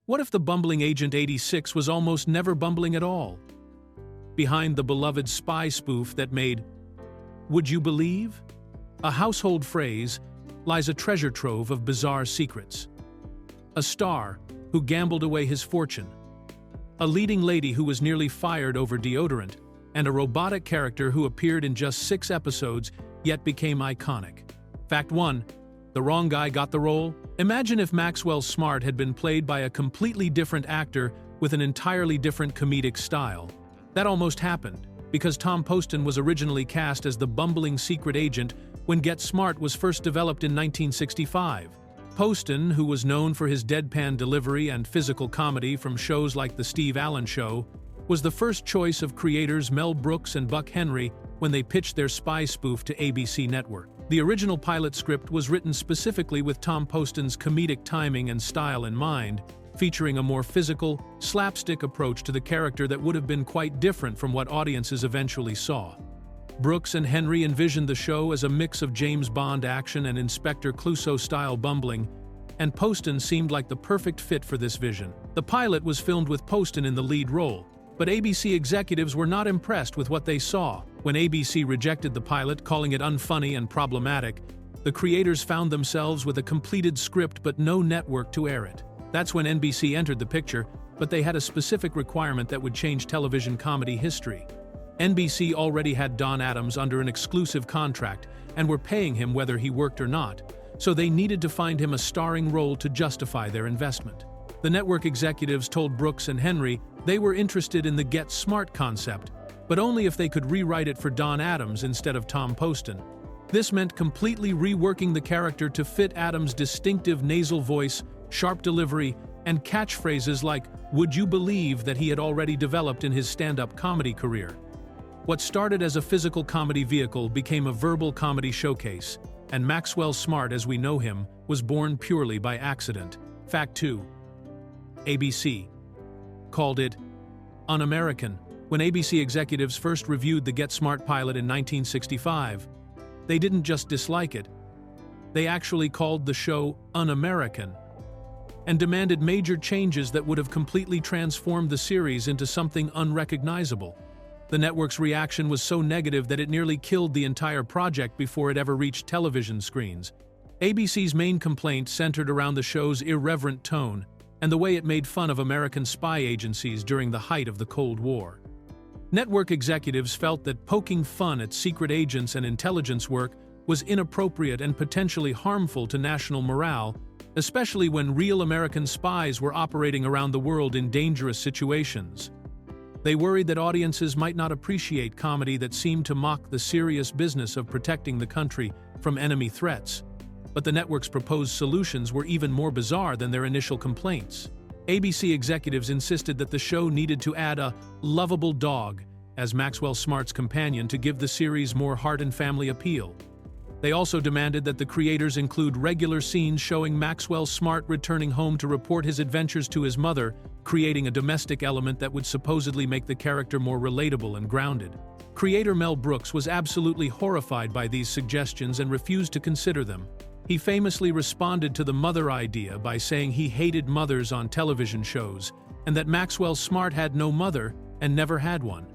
What if the bumbling Agent 86 was almost never bumbling at all? Behind the beloved spy spoof that made "Would you believe?" a household phrase lies a treasure trove of bizarre secrets. A star who gambled away his fortune, a leading lady who was nearly fired over deodorant, and a robotic character who appeared in just 6 episodes yet became iconic. Fact 1. The wrong guy got the role? Imagine if Maxwell Smart had been played by a completely different actor with an entirely different comedic style. That almost happened, because Tom Poston was originally cast as the bumbling secret agent when Get Smart was first developed in 1965. Poston, who was known for his deadpan delivery and physical comedy from shows like The Steve Allen Show, was the first choice of creators Mel Brooks and Buck Henry when they pitched their spy spoof to ABC Network. The original pilot script was written specifically with Tom Poston's comedic timing and style in mind, featuring a more physical, slapstick approach to the character that would have been quite different from what audiences eventually saw. Brooks and Henry envisioned the show as a mix of James Bond action and Inspector Clouseau-style bumbling, and Poston seemed like the perfect fit for this vision. The pilot was filmed with Poston in the lead role, but ABC executives were not impressed with what they saw. When ABC rejected the pilot, calling it unfunny and problematic, the creators found themselves with a completed script but no network to air it. That's when NBC entered the picture, but they had a specific requirement that would change television comedy history. NBC already had Don Adams under an exclusive contract and were paying him whether he worked or not, so they needed to find him a starring role to justify their investment. The network executives told Brooks and Henry they were interested in the Get Smart concept, but only if they could rewrite it for Don Adams instead of Tom Poston. This meant completely reworking the character to fit Adams' distinctive nasal voice, sharp delivery, and catchphrases like "Would you believe" that he had already developed in his stand-up comedy career. What started as a physical comedy vehicle became a verbal comedy showcase, and Maxwell Smart as we know him was born purely by accident. Fact 2. ABC called it un-American. When ABC executives first reviewed the Get Smart pilot in 1965, they didn't just dislike it, they actually called the show un-American and demanded major changes that would have completely transformed the series into something unrecognizable. The network's reaction was so negative that it nearly killed the entire project before it ever reached television screens. ABC's main complaint centered around the show's irreverent tone and the way it made fun of American spy agencies during the height of the Cold War. Network executives felt that poking fun at secret agents and intelligence work was inappropriate and potentially harmful to national morale, especially when real American spies were operating around the world in dangerous situations. They worried that audiences might not appreciate comedy that seemed to mock the serious business of protecting the country from enemy threats. But the network's proposed solutions were even more bizarre than their initial complaints. ABC executives insisted that the show needed to add a lovable dog as Maxwell Smart's companion to give the series more heart and family appeal. They also demanded that the creators include regular scenes showing Maxwell Smart returning home to report his adventures to his mother, creating a domestic element that would supposedly make the character more relatable and grounded. Creator Mel Brooks was absolutely horrified by these suggestions and refused to consider them. He famously responded to the mother idea by saying he hated mothers on television shows and that Maxwell Smart had no mother and never had one.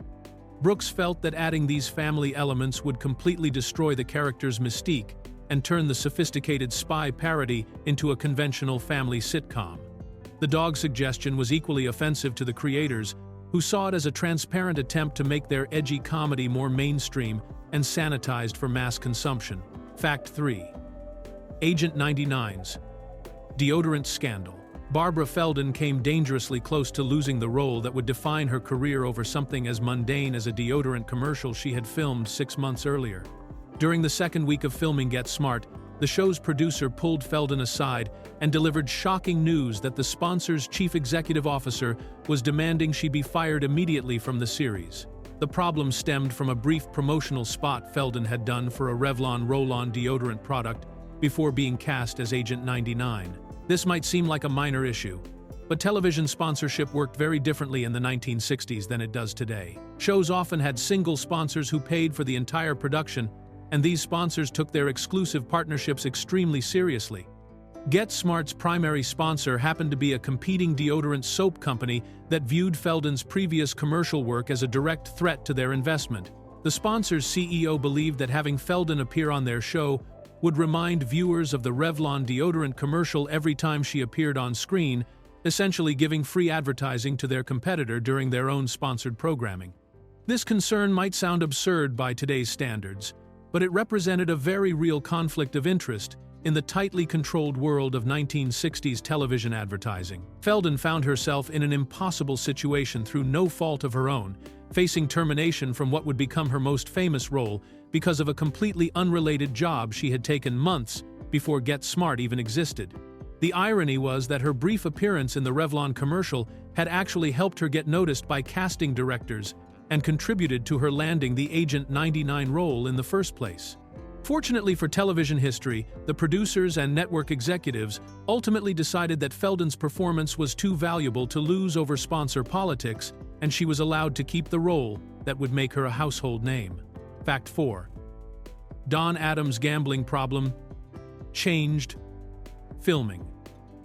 Brooks felt that adding these family elements would completely destroy the character's mystique and turn the sophisticated spy parody into a conventional family sitcom. The dog suggestion was equally offensive to the creators, who saw it as a transparent attempt to make their edgy comedy more mainstream and sanitized for mass consumption. Fact 3. Agent 99's deodorant scandal. Barbara Feldon came dangerously close to losing the role that would define her career over something as mundane as a deodorant commercial she had filmed 6 months earlier. During the second week of filming Get Smart, the show's producer pulled Feldon aside and delivered shocking news that the sponsor's chief executive officer was demanding she be fired immediately from the series. The problem stemmed from a brief promotional spot Feldon had done for a Revlon roll-on deodorant product before being cast as Agent 99. This might seem like a minor issue, but television sponsorship worked very differently in the 1960s than it does today. Shows often had single sponsors who paid for the entire production, and these sponsors took their exclusive partnerships extremely seriously. Get Smart's primary sponsor happened to be a competing deodorant soap company that viewed Felden's previous commercial work as a direct threat to their investment. The sponsor's CEO believed that having Felden appear on their show would remind viewers of the Revlon deodorant commercial every time she appeared on screen, essentially giving free advertising to their competitor during their own sponsored programming. This concern might sound absurd by today's standards, but it represented a very real conflict of interest in the tightly controlled world of 1960s television advertising. Felden found herself in an impossible situation through no fault of her own, facing termination from what would become her most famous role because of a completely unrelated job she had taken months before Get Smart even existed. The irony was that her brief appearance in the Revlon commercial had actually helped her get noticed by casting directors and contributed to her landing the Agent 99 role in the first place. Fortunately for television history, the producers and network executives ultimately decided that Felden's performance was too valuable to lose over sponsor politics, and she was allowed to keep the role that would make her a household name. Fact 4. Don Adams' gambling problem changed filming.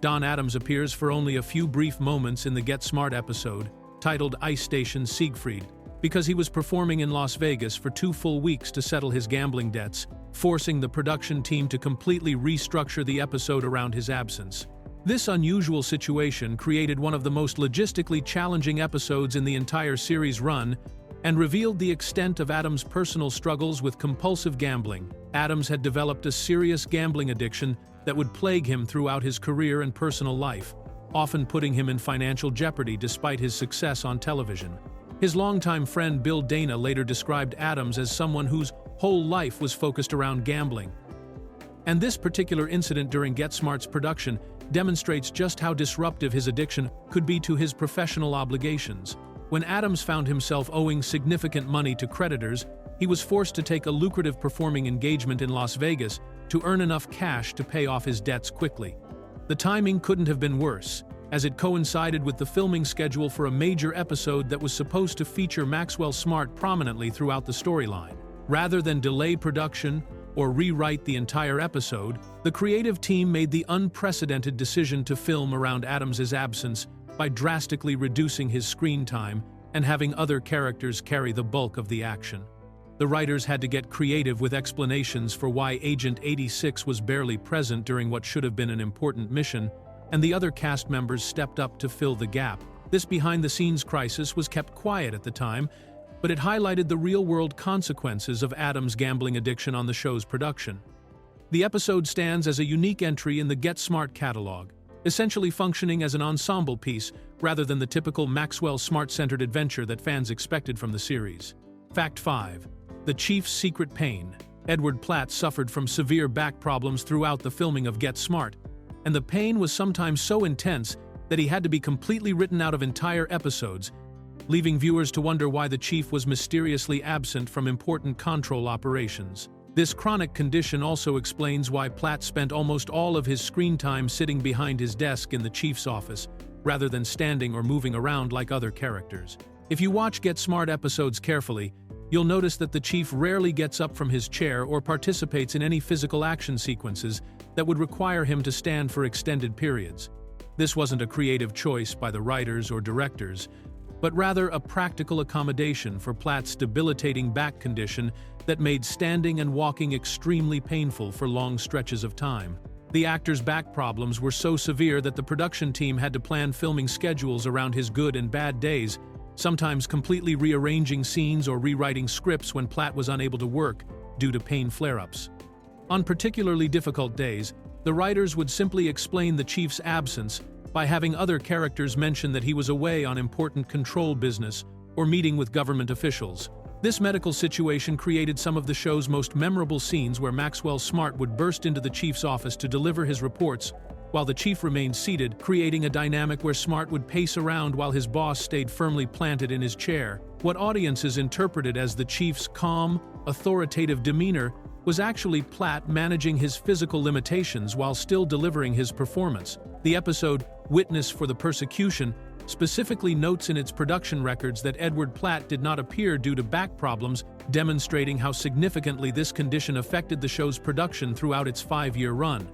Don Adams appears for only a few brief moments in the Get Smart episode, titled Ice Station Siegfried, because he was performing in Las Vegas for 2 full weeks to settle his gambling debts, forcing the production team to completely restructure the episode around his absence. This unusual situation created one of the most logistically challenging episodes in the entire series run and revealed the extent of Adams' personal struggles with compulsive gambling. Adams had developed a serious gambling addiction that would plague him throughout his career and personal life, often putting him in financial jeopardy despite his success on television. His longtime friend Bill Dana later described Adams as someone whose whole life was focused around gambling. And this particular incident during Get Smart's production demonstrates just how disruptive his addiction could be to his professional obligations. When Adams found himself owing significant money to creditors, he was forced to take a lucrative performing engagement in Las Vegas to earn enough cash to pay off his debts quickly. The timing couldn't have been worse, as it coincided with the filming schedule for a major episode that was supposed to feature Maxwell Smart prominently throughout the storyline. Rather than delay production or rewrite the entire episode, the creative team made the unprecedented decision to film around Adams' absence by drastically reducing his screen time and having other characters carry the bulk of the action. The writers had to get creative with explanations for why Agent 86 was barely present during what should have been an important mission, and the other cast members stepped up to fill the gap. This behind-the-scenes crisis was kept quiet at the time, but it highlighted the real-world consequences of Adams' gambling addiction on the show's production. The episode stands as a unique entry in the Get Smart catalog, essentially functioning as an ensemble piece rather than the typical Maxwell Smart-centered adventure that fans expected from the series. Fact 5. The Chief's secret pain. Edward Platt suffered from severe back problems throughout the filming of Get Smart, and the pain was sometimes so intense that he had to be completely written out of entire episodes, leaving viewers to wonder why the Chief was mysteriously absent from important control operations. This chronic condition also explains why Platt spent almost all of his screen time sitting behind his desk in the Chief's office, rather than standing or moving around like other characters. If you watch Get Smart episodes carefully, you'll notice that the Chief rarely gets up from his chair or participates in any physical action sequences that would require him to stand for extended periods. This wasn't a creative choice by the writers or directors, but rather a practical accommodation for Platt's debilitating back condition that made standing and walking extremely painful for long stretches of time. The actor's back problems were so severe that the production team had to plan filming schedules around his good and bad days, sometimes completely rearranging scenes or rewriting scripts when Platt was unable to work due to pain flare-ups. On particularly difficult days, the writers would simply explain the Chief's absence by having other characters mention that he was away on important control business or meeting with government officials. This medical situation created some of the show's most memorable scenes where Maxwell Smart would burst into the Chief's office to deliver his reports, while the Chief remained seated, creating a dynamic where Smart would pace around while his boss stayed firmly planted in his chair. What audiences interpreted as the Chief's calm, authoritative demeanor was actually Platt managing his physical limitations while still delivering his performance. The episode, Witness for the Persecution, specifically notes in its production records that Edward Platt did not appear due to back problems, demonstrating how significantly this condition affected the show's production throughout its 5-year run.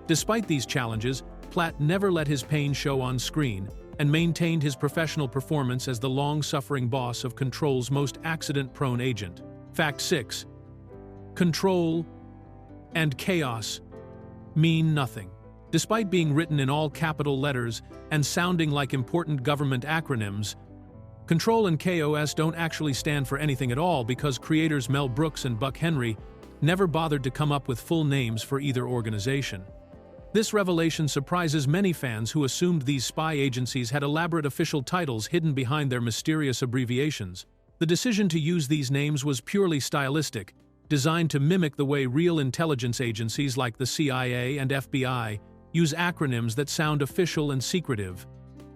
Despite these challenges, Platt never let his pain show on screen and maintained his professional performance as the long-suffering boss of Control's most accident-prone agent. Fact 6. Control and chaos mean nothing. Despite being written in all capital letters and sounding like important government acronyms, Control and KOS don't actually stand for anything at all because creators Mel Brooks and Buck Henry never bothered to come up with full names for either organization. This revelation surprises many fans who assumed these spy agencies had elaborate official titles hidden behind their mysterious abbreviations. The decision to use these names was purely stylistic, designed to mimic the way real intelligence agencies like the CIA and FBI use acronyms that sound official and secretive.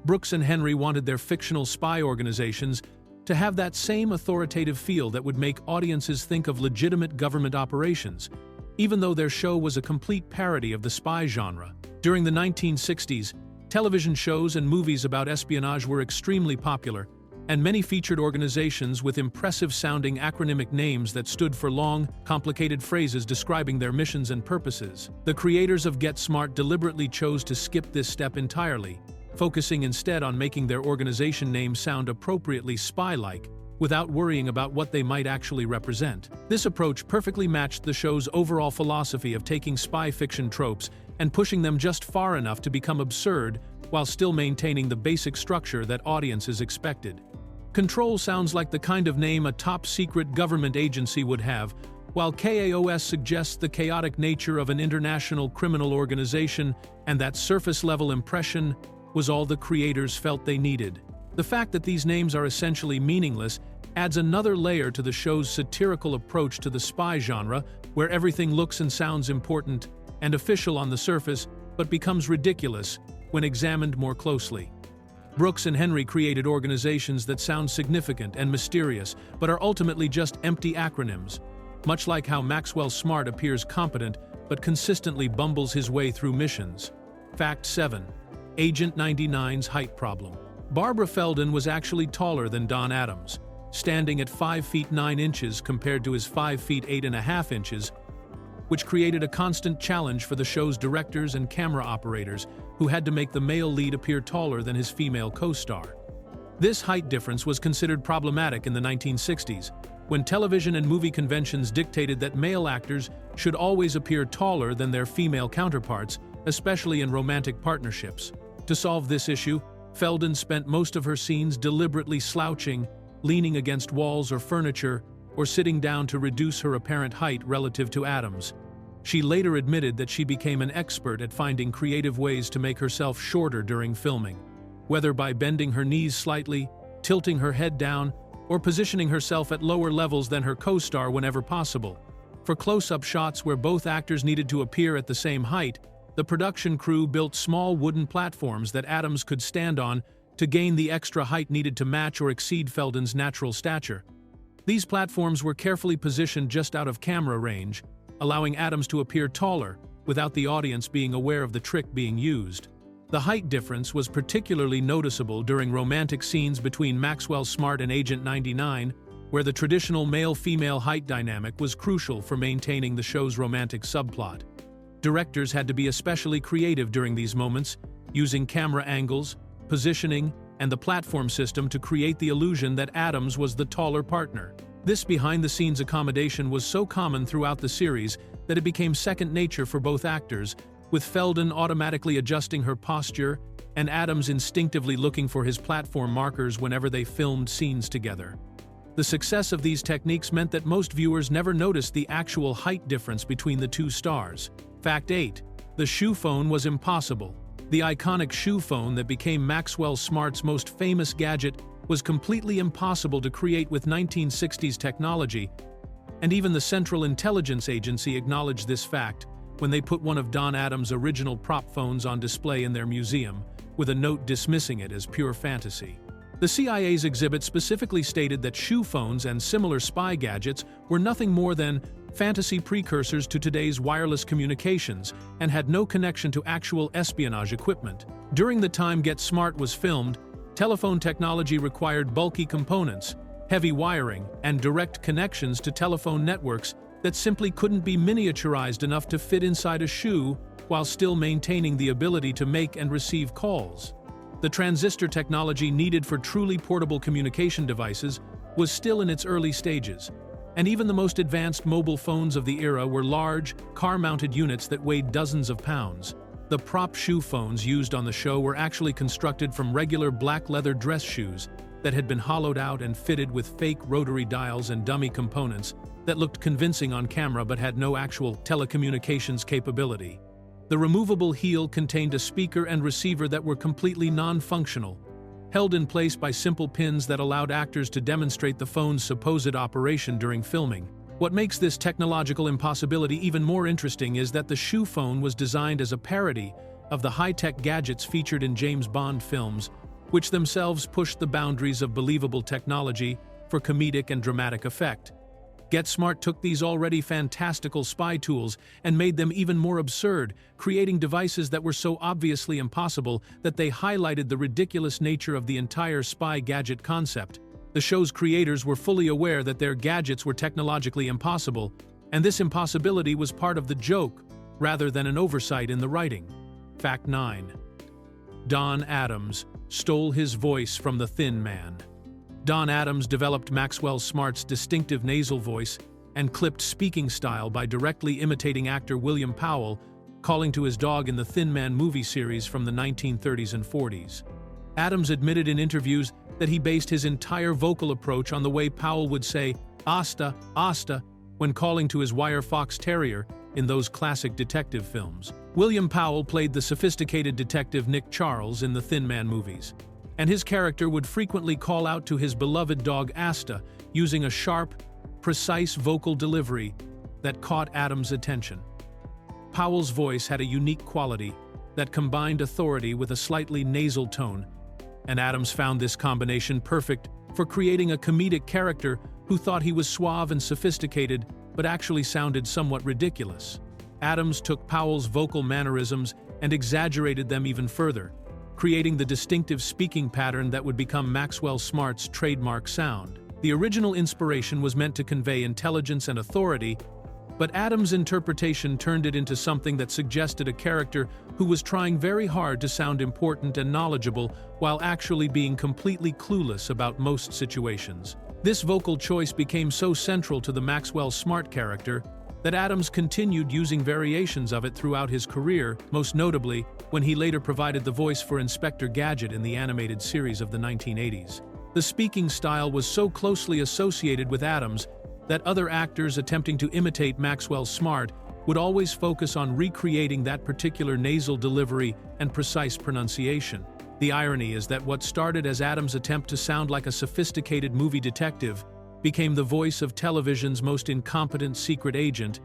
Brooks and Henry wanted their fictional spy organizations to have that same authoritative feel that would make audiences think of legitimate government operations, even though their show was a complete parody of the spy genre. During the 1960s, television shows and movies about espionage were extremely popular, and many featured organizations with impressive-sounding acronymic names that stood for long, complicated phrases describing their missions and purposes. The creators of Get Smart deliberately chose to skip this step entirely, focusing instead on making their organization name sound appropriately spy-like, without worrying about what they might actually represent. This approach perfectly matched the show's overall philosophy of taking spy fiction tropes and pushing them just far enough to become absurd while still maintaining the basic structure that audiences expected. Control sounds like the kind of name a top-secret government agency would have, while KAOS suggests the chaotic nature of an international criminal organization, and that surface-level impression was all the creators felt they needed. The fact that these names are essentially meaningless adds another layer to the show's satirical approach to the spy genre, where everything looks and sounds important and official on the surface, but becomes ridiculous when examined more closely. Brooks and Henry created organizations that sound significant and mysterious, but are ultimately just empty acronyms, much like how Maxwell Smart appears competent but consistently bumbles his way through missions. Fact 7. Agent 99's height problem. Barbara Feldon was actually taller than Don Adams, standing at 5 feet 9 inches compared to his 5 feet 8.5 inches, which created a constant challenge for the show's directors and camera operators who had to make the male lead appear taller than his female co-star. This height difference was considered problematic in the 1960s, when television and movie conventions dictated that male actors should always appear taller than their female counterparts, especially in romantic partnerships. To solve this issue, Feldon spent most of her scenes deliberately slouching, leaning against walls or furniture, or sitting down to reduce her apparent height relative to Adams. She later admitted that she became an expert at finding creative ways to make herself shorter during filming, whether by bending her knees slightly, tilting her head down, or positioning herself at lower levels than her co-star whenever possible. For close-up shots where both actors needed to appear at the same height, the production crew built small wooden platforms that Adams could stand on to gain the extra height needed to match or exceed Feldon's natural stature. These platforms were carefully positioned just out of camera range, allowing Adams to appear taller without the audience being aware of the trick being used. The height difference was particularly noticeable during romantic scenes between Maxwell Smart and Agent 99, where the traditional male-female height dynamic was crucial for maintaining the show's romantic subplot. Directors had to be especially creative during these moments, using camera angles, positioning, and the platform system to create the illusion that Adams was the taller partner. This behind-the-scenes accommodation was so common throughout the series that it became second nature for both actors, with Feldon automatically adjusting her posture and Adams instinctively looking for his platform markers whenever they filmed scenes together. The success of these techniques meant that most viewers never noticed the actual height difference between the two stars. Fact 8. The shoe phone was impossible. The iconic shoe phone that became Maxwell Smart's most famous gadget was completely impossible to create with 1960s technology, and even the Central Intelligence Agency acknowledged this fact when they put one of Don Adams' original prop phones on display in their museum, with a note dismissing it as pure fantasy. The CIA's exhibit specifically stated that shoe phones and similar spy gadgets were nothing more than fantasy precursors to today's wireless communications and had no connection to actual espionage equipment. During the time Get Smart was filmed, telephone technology required bulky components, heavy wiring, and direct connections to telephone networks that simply couldn't be miniaturized enough to fit inside a shoe while still maintaining the ability to make and receive calls. The transistor technology needed for truly portable communication devices was still in its early stages, and even the most advanced mobile phones of the era were large, car-mounted units that weighed dozens of pounds. The prop shoe phones used on the show were actually constructed from regular black leather dress shoes that had been hollowed out and fitted with fake rotary dials and dummy components that looked convincing on camera but had no actual telecommunications capability. The removable heel contained a speaker and receiver that were completely non-functional, held in place by simple pins that allowed actors to demonstrate the phone's supposed operation during filming. What makes this technological impossibility even more interesting is that the shoe phone was designed as a parody of the high-tech gadgets featured in James Bond films, which themselves pushed the boundaries of believable technology for comedic and dramatic effect. Get Smart took these already fantastical spy tools and made them even more absurd, creating devices that were so obviously impossible that they highlighted the ridiculous nature of the entire spy gadget concept. The show's creators were fully aware that their gadgets were technologically impossible, and this impossibility was part of the joke, rather than an oversight in the writing. Fact 9. Don Adams stole his voice from the Thin Man. Don Adams developed Maxwell Smart's distinctive nasal voice and clipped speaking style by directly imitating actor William Powell, calling to his dog in the Thin Man movie series from the 1930s and 40s. Adams admitted in interviews that he based his entire vocal approach on the way Powell would say "Asta, Asta" when calling to his wire fox terrier in those classic detective films. William Powell played the sophisticated detective Nick Charles in the Thin Man movies, and his character would frequently call out to his beloved dog Asta using a sharp, precise vocal delivery that caught Adams' attention. Powell's voice had a unique quality that combined authority with a slightly nasal tone, and Adams found this combination perfect for creating a comedic character who thought he was suave and sophisticated but actually sounded somewhat ridiculous. Adams took Powell's vocal mannerisms and exaggerated them even further, creating the distinctive speaking pattern that would become Maxwell Smart's trademark sound. The original inspiration was meant to convey intelligence and authority, but Adams' interpretation turned it into something that suggested a character who was trying very hard to sound important and knowledgeable while actually being completely clueless about most situations. This vocal choice became so central to the Maxwell Smart character that Adams continued using variations of it throughout his career, most notably when he later provided the voice for Inspector Gadget in the animated series of the 1980s. The speaking style was so closely associated with Adams that other actors attempting to imitate Maxwell Smart would always focus on recreating that particular nasal delivery and precise pronunciation. The irony is that what started as Adams' attempt to sound like a sophisticated movie detective became the voice of television's most incompetent secret agent,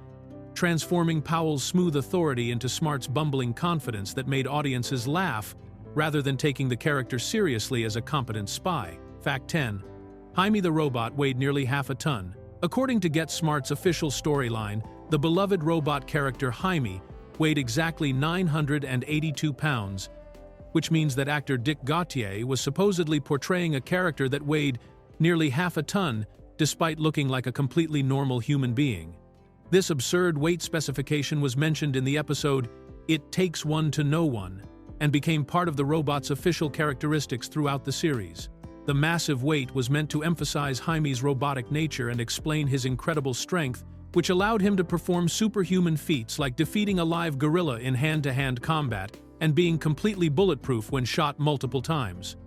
transforming Powell's smooth authority into Smart's bumbling confidence that made audiences laugh rather than taking the character seriously as a competent spy. Fact 10. Jaime the robot weighed nearly half a ton. According to Get Smart's official storyline, the beloved robot character Jaime weighed exactly 982 pounds, which means that actor Dick Gautier was supposedly portraying a character that weighed nearly half a ton despite looking like a completely normal human being. This absurd weight specification was mentioned in the episode It Takes One to Know One and became part of the robot's official characteristics throughout the series. The massive weight was meant to emphasize Jaime's robotic nature and explain his incredible strength, which allowed him to perform superhuman feats like defeating a live gorilla in hand-to-hand combat and being completely bulletproof when shot multiple times.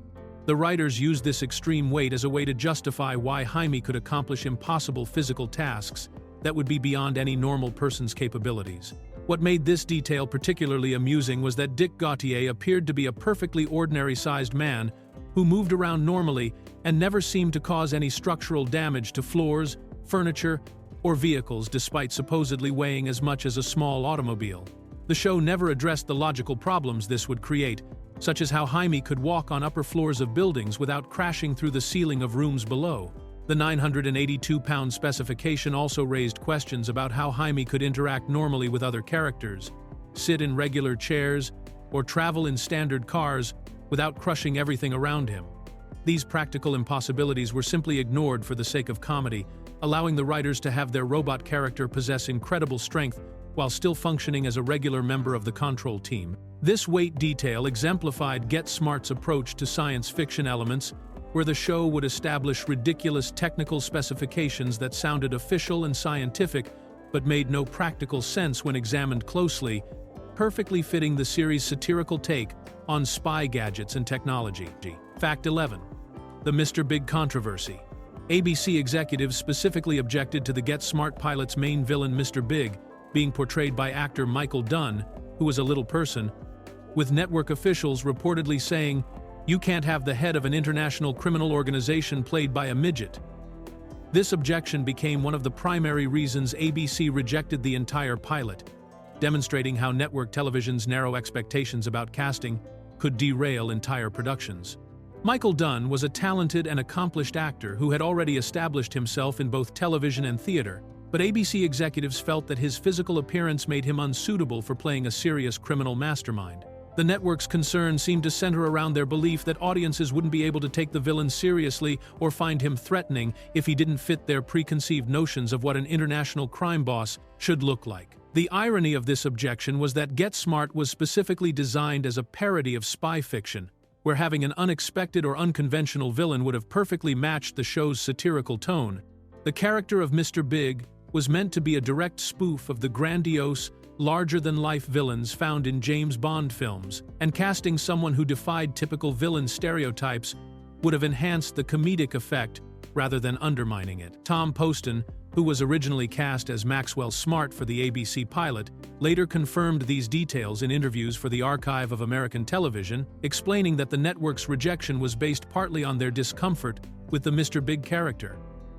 The writers used this extreme weight as a way to justify why Jaime could accomplish impossible physical tasks that would be beyond any normal person's capabilities. What made this detail particularly amusing was that Dick Gautier appeared to be a perfectly ordinary-sized man who moved around normally and never seemed to cause any structural damage to floors, furniture, or vehicles despite supposedly weighing as much as a small automobile. The show never addressed the logical problems this would create, such as how Jaime could walk on upper floors of buildings without crashing through the ceiling of rooms below. The 982-pound specification also raised questions about how Jaime could interact normally with other characters, sit in regular chairs, or travel in standard cars without crushing everything around him. These practical impossibilities were simply ignored for the sake of comedy, allowing the writers to have their robot character possess incredible strength while still functioning as a regular member of the control team. This weight detail exemplified Get Smart's approach to science fiction elements, where the show would establish ridiculous technical specifications that sounded official and scientific but made no practical sense when examined closely, perfectly fitting the series' satirical take on spy gadgets and technology. Fact 11. The Mr. Big controversy. ABC executives specifically objected to the Get Smart pilot's main villain, Mr. Big, being portrayed by actor Michael Dunn, who was a little person, with network officials reportedly saying, "You can't have the head of an international criminal organization played by a midget." This objection became one of the primary reasons ABC rejected the entire pilot, demonstrating how network television's narrow expectations about casting could derail entire productions. Michael Dunn was a talented and accomplished actor who had already established himself in both television and theater, but ABC executives felt that his physical appearance made him unsuitable for playing a serious criminal mastermind. The network's concern seemed to center around their belief that audiences wouldn't be able to take the villain seriously or find him threatening if he didn't fit their preconceived notions of what an international crime boss should look like. The irony of this objection was that Get Smart was specifically designed as a parody of spy fiction, where having an unexpected or unconventional villain would have perfectly matched the show's satirical tone. The character of Mr. Big was meant to be a direct spoof of the grandiose, larger-than-life villains found in James Bond films, and casting someone who defied typical villain stereotypes would have enhanced the comedic effect rather than undermining it. Tom Poston, who was originally cast as Maxwell Smart for the ABC pilot, later confirmed these details in interviews for the Archive of American Television, explaining that the network's rejection was based partly on their discomfort with the Mr. Big character.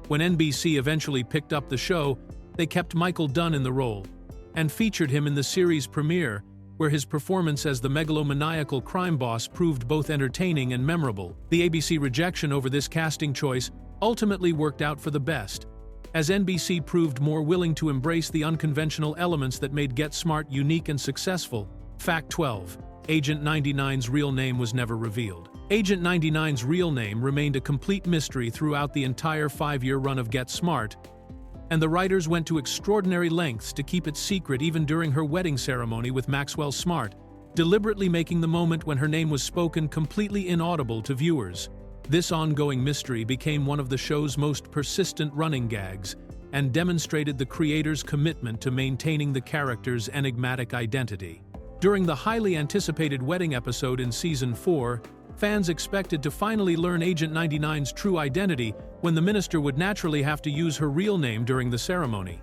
When NBC eventually picked up the show, they kept Michael Dunn in the role and featured him in the series premiere, where his performance as the megalomaniacal crime boss proved both entertaining and memorable. The ABC rejection over this casting choice ultimately worked out for the best, as NBC proved more willing to embrace the unconventional elements that made Get Smart unique and successful. Fact 12. Agent 99's real name was never revealed. Agent 99's real name remained a complete mystery throughout the entire 5-year run of Get Smart, and the writers went to extraordinary lengths to keep it secret even during her wedding ceremony with Maxwell Smart, deliberately making the moment when her name was spoken completely inaudible to viewers. This ongoing mystery became one of the show's most persistent running gags and demonstrated the creators' commitment to maintaining the character's enigmatic identity. During the highly anticipated wedding episode in Season 4, fans expected to finally learn Agent 99's true identity when the minister would naturally have to use her real name during the ceremony.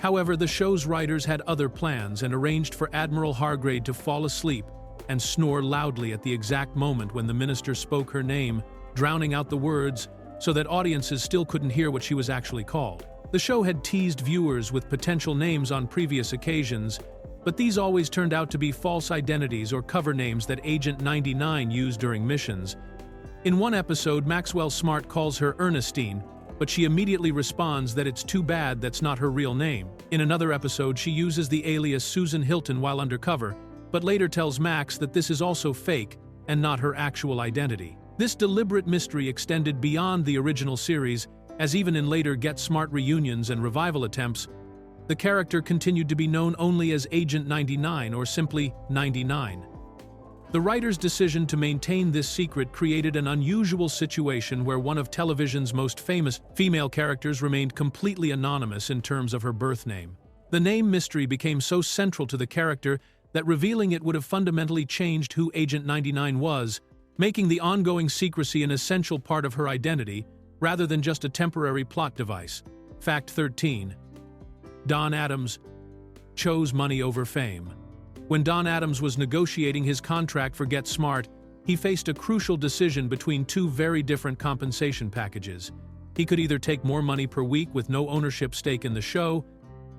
However, the show's writers had other plans and arranged for Admiral Hargrade to fall asleep and snore loudly at the exact moment when the minister spoke her name, drowning out the words so that audiences still couldn't hear what she was actually called. The show had teased viewers with potential names on previous occasions, but these always turned out to be false identities or cover names that Agent 99 used during missions. In one episode, Maxwell Smart calls her Ernestine, but she immediately responds that it's too bad that's not her real name. In another episode, she uses the alias Susan Hilton while undercover, but later tells Max that this is also fake and not her actual identity. This deliberate mystery extended beyond the original series, as even in later Get Smart reunions and revival attempts, the character continued to be known only as Agent 99 or simply 99. The writer's decision to maintain this secret created an unusual situation where one of television's most famous female characters remained completely anonymous in terms of her birth name. The name mystery became so central to the character that revealing it would have fundamentally changed who Agent 99 was, making the ongoing secrecy an essential part of her identity, rather than just a temporary plot device. Fact 13. Don Adams chose money over fame. When Don Adams was negotiating his contract for Get Smart, he faced a crucial decision between two very different compensation packages. He could either take more money per week with no ownership stake in the show,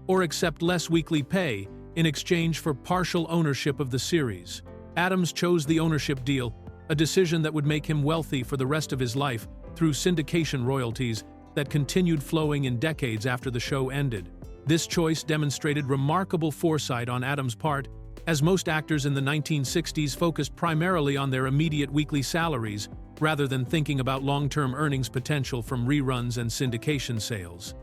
or accept less weekly pay in exchange for partial ownership of the series. Adams chose the ownership deal, a decision that would make him wealthy for the rest of his life through syndication royalties that continued flowing in decades after the show ended. This choice demonstrated remarkable foresight on Adams' part, as most actors in the 1960s focused primarily on their immediate weekly salaries, rather than thinking about long-term earnings potential from reruns and syndication sales.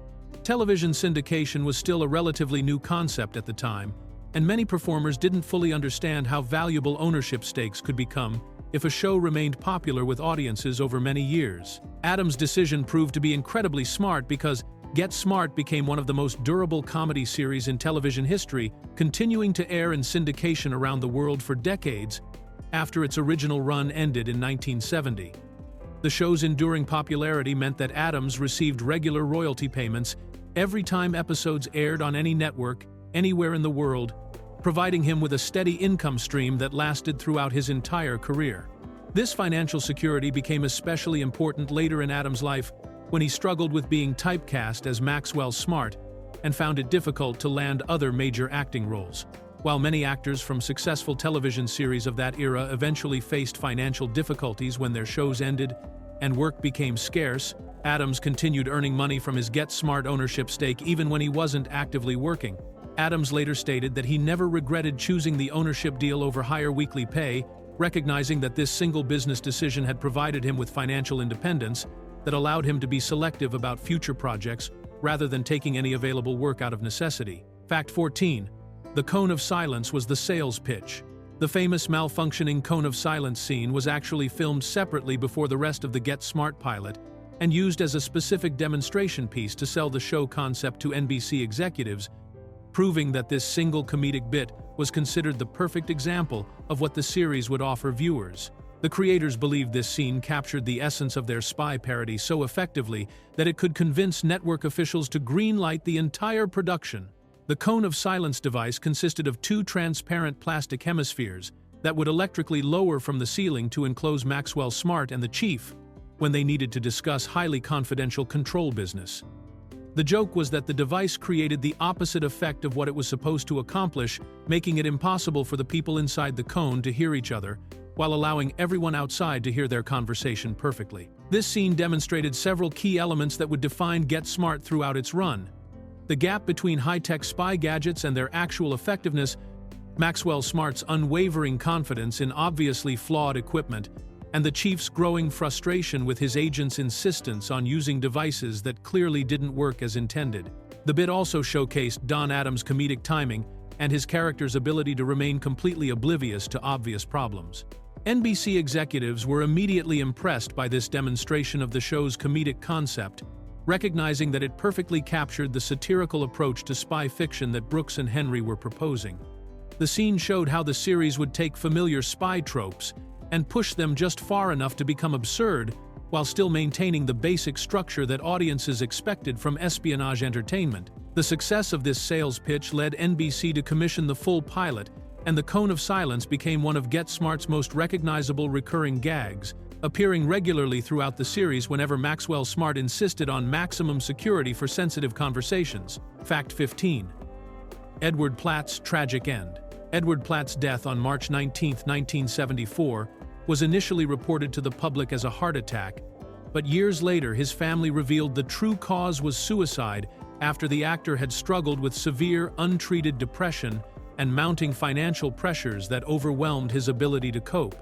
Television syndication was still a relatively new concept at the time, and many performers didn't fully understand how valuable ownership stakes could become if a show remained popular with audiences over many years. Adams' decision proved to be incredibly smart because Get Smart became one of the most durable comedy series in television history, continuing to air in syndication around the world for decades after its original run ended in 1970. The show's enduring popularity meant that Adams received regular royalty payments every time episodes aired on any network, anywhere in the world, providing him with a steady income stream that lasted throughout his entire career. This financial security became especially important later in Adams' life when he struggled with being typecast as Maxwell Smart and found it difficult to land other major acting roles. While many actors from successful television series of that era eventually faced financial difficulties when their shows ended and work became scarce, Adams continued earning money from his Get Smart ownership stake even when he wasn't actively working. Adams later stated that he never regretted choosing the ownership deal over higher weekly pay, recognizing that this single business decision had provided him with financial independence that allowed him to be selective about future projects rather than taking any available work out of necessity. Fact 14. The cone of silence was the sales pitch. The famous malfunctioning cone of silence scene was actually filmed separately before the rest of the Get Smart pilot and used as a specific demonstration piece to sell the show concept to NBC executives, proving that this single comedic bit was considered the perfect example of what the series would offer viewers. The creators believed this scene captured the essence of their spy parody so effectively that it could convince network officials to greenlight the entire production. The cone of silence device consisted of two transparent plastic hemispheres that would electrically lower from the ceiling to enclose Maxwell Smart and the chief when they needed to discuss highly confidential control business. The joke was that the device created the opposite effect of what it was supposed to accomplish, making it impossible for the people inside the cone to hear each other, while allowing everyone outside to hear their conversation perfectly. This scene demonstrated several key elements that would define Get Smart throughout its run. The gap between high-tech spy gadgets and their actual effectiveness, Maxwell Smart's unwavering confidence in obviously flawed equipment, and the chief's growing frustration with his agent's insistence on using devices that clearly didn't work as intended. The bit also showcased Don Adams' comedic timing and his character's ability to remain completely oblivious to obvious problems. NBC executives were immediately impressed by this demonstration of the show's comedic concept, recognizing that it perfectly captured the satirical approach to spy fiction that Brooks and Henry were proposing. The scene showed how the series would take familiar spy tropes and push them just far enough to become absurd, while still maintaining the basic structure that audiences expected from espionage entertainment. The success of this sales pitch led NBC to commission the full pilot, and the cone of silence became one of Get Smart's most recognizable recurring gags, appearing regularly throughout the series whenever Maxwell Smart insisted on maximum security for sensitive conversations. Fact 15. Edward Platt's tragic end. Edward Platt's death on March 19, 1974, was initially reported to the public as a heart attack, but years later his family revealed the true cause was suicide after the actor had struggled with severe, untreated depression and mounting financial pressures that overwhelmed his ability to cope.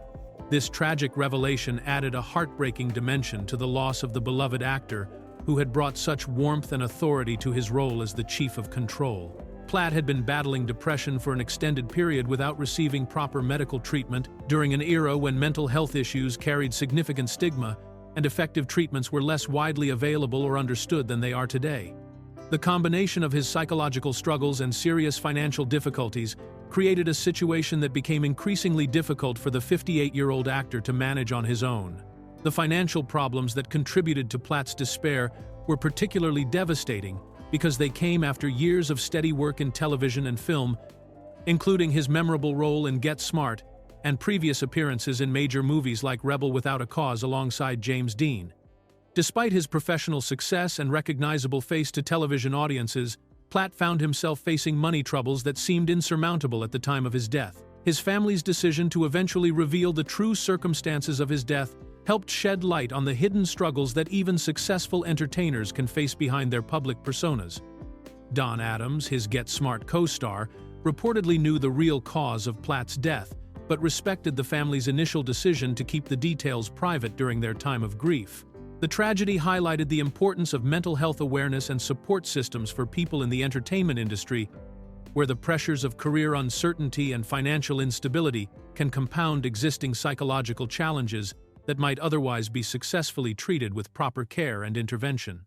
This tragic revelation added a heartbreaking dimension to the loss of the beloved actor who had brought such warmth and authority to his role as the chief of control. Platt had been battling depression for an extended period without receiving proper medical treatment during an era when mental health issues carried significant stigma and effective treatments were less widely available or understood than they are today. The combination of his psychological struggles and serious financial difficulties created a situation that became increasingly difficult for the 58-year-old actor to manage on his own. The financial problems that contributed to Platt's despair were particularly devastating because they came after years of steady work in television and film, including his memorable role in Get Smart and previous appearances in major movies like Rebel Without a Cause alongside James Dean. Despite his professional success and recognizable face to television audiences, Platt found himself facing money troubles that seemed insurmountable at the time of his death. His family's decision to eventually reveal the true circumstances of his death helped shed light on the hidden struggles that even successful entertainers can face behind their public personas. Don Adams, his Get Smart co-star, reportedly knew the real cause of Platt's death, but respected the family's initial decision to keep the details private during their time of grief. The tragedy highlighted the importance of mental health awareness and support systems for people in the entertainment industry, where the pressures of career uncertainty and financial instability can compound existing psychological challenges that might otherwise be successfully treated with proper care and intervention.